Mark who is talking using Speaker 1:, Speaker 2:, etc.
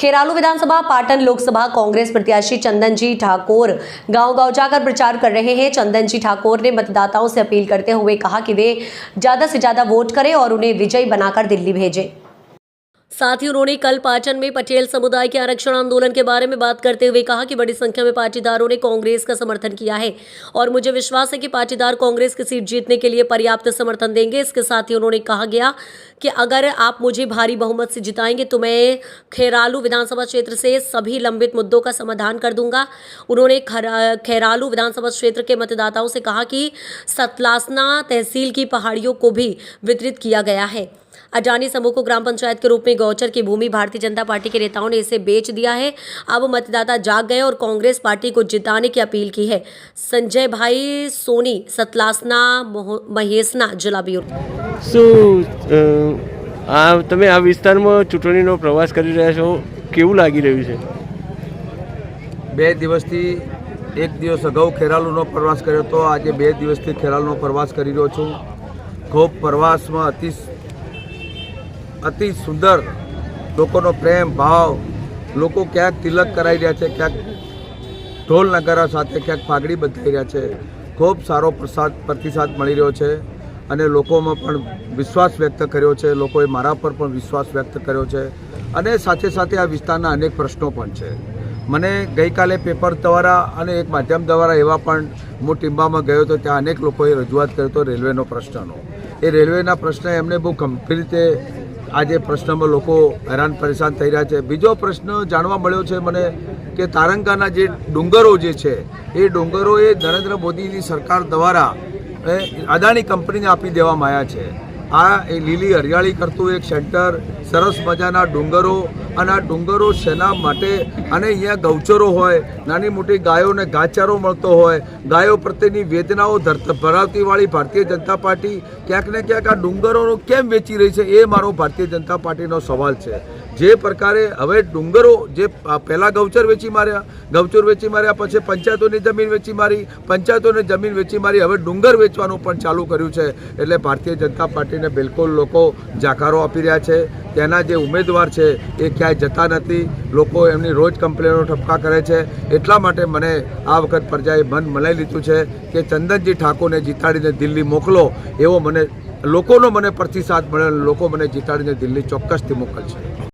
Speaker 1: खेरालू विधानसभा पाटन लोकसभा कांग्रेस प्रत्याशी चंदन जी ठाकुर गांव-गांव जाकर प्रचार कर रहे हैं। चंदन जी ठाकुर ने मतदाताओं से अपील करते हुए कहा कि वे ज्यादा से ज्यादा वोट करें और उन्हें विजयी बनाकर दिल्ली भेजें। साथ ही उन्होंने कल पाटन में पटेल समुदाय के आरक्षण आंदोलन के बारे में बात करते हुए कहा कि बड़ी संख्या में पाटीदारों ने कांग्रेस का समर्थन किया है और मुझे विश्वास है कि पाटीदार कांग्रेस की सीट जीतने के लिए पर्याप्त समर्थन देंगे। इसके साथ ही उन्होंने कहा गया कि अगर आप मुझे भारी बहुमत से जिताएंगे तो मैं खेरालू विधानसभा क्षेत्र से सभी लंबित मुद्दों का समाधान कर दूंगा। उन्होंने खेरालू विधानसभा क्षेत्र के मतदाताओं से कहा कि सतलासना तहसील की पहाड़ियों को भी वितरित किया गया है। अडानी समूह को ग्राम पंचायत के रूप में गौचर की भूमि भारतीय जनता पार्टी के नेताओं ने इसे बेच दिया है। अब मतदाता जाग गए और कांग्रेस पार्टी को जिताने की अपील की है। संजय भाई सोनी, सतलासना महेसना जिला ब्यूरो।
Speaker 2: તમે આ વિસ્તારમાં ચૂંટણીનો પ્રવાસ કરી રહ્યા છો, કેવું લાગી રહ્યું છે?
Speaker 3: બે દિવસથી એક દિવસ અગાઉ ખેરાલુનો પ્રવાસ કર્યો હતો, આજે બે દિવસથી ખેરાલુનો પ્રવાસ કરી રહ્યો છું। ખૂબ પ્રવાસમાં અતિ સુંદર લોકોનો પ્રેમ ભાવ, લોકો ક્યાંક તિલક કરાવી રહ્યા છે, ક્યાંક ઢોલ નગારા સાથે ક્યાંક પાઘડી બંધાઈ રહ્યા છે। ખૂબ સારો પ્રતિસાદ મળી રહ્યો છે અને લોકોમાં પણ વિશ્વાસ વ્યક્ત કર્યો છે, લોકોએ મારા પર પણ વિશ્વાસ વ્યક્ત કર્યો છે અને સાથે સાથે આ વિસ્તારના અનેક પ્રશ્નો પણ છે। મને ગઈકાલે પેપર દ્વારા અને એક માધ્યમ દ્વારા એવા પણ હું ટીમ્બામાં ગયો હતો, ત્યાં અનેક લોકોએ રજૂઆત કર્યો હતો રેલવેનો પ્રશ્નનો। એ રેલવેના પ્રશ્ન એમને બહુ ગંભીર રીતે આજે પ્રશ્નમાં લોકો હેરાન પરેશાન થઈ રહ્યા છે। બીજો પ્રશ્ન જાણવા મળ્યો છે મને કે તારંગાના જે ડુંગરો જે છે એ ડુંગરો એ નરેન્દ્ર મોદીની સરકાર દ્વારા અદાણી કંપનીને આપી દેવામાં આવ્યા છે। આ એ લીલી હરિયાળી કરતું એક સેન્ટર, સરસ મજાના ડુંગરો, અને આ ડુંગરો શેના માટે? અને અહીંયા ગૌચરો હોય, નાની મોટી ગાયોને ઘાસચારો મળતો હોય, ગાયો પ્રત્યેની વેદનાઓ ધરાવતીવાળી ભારતીય જનતા પાર્ટી ક્યાંક ને ક્યાંક આ ડુંગરોનો કેમ વેચી રહી છે? એ મારો ભારતીય જનતા પાર્ટીનો સવાલ છે। જે પ્રકારે હવે ડુંગરો જે પહેલાં ગૌચર વેચી માર્યા, પછી પંચાયતોની જમીન વેચી મારી, પંચાયતોની જમીન વેચી મારી, હવે ડુંગર વેચવાનું પણ ચાલુ કર્યું છે। એટલે ભારતીય જનતા પાર્ટીને બિલકુલ લોકો જાકારો આપી રહ્યા છે। તેના જે ઉમેદવાર છે એ ક્યાંય જતા નથી, લોકો એમની રોજ કમ્પ્લેનો ઠપકા કરે છે। એટલા માટે મને આ વખત પ્રજાએ મન મનાઈ લીધું છે કે ચંદનજી ઠાકોરને જીતાડીને દિલ્હી મોકલો, એવો મને લોકોનો પ્રતિસાદ મળે, લોકો મને જીતાડીને દિલ્હી ચોક્કસથી મોકલશે।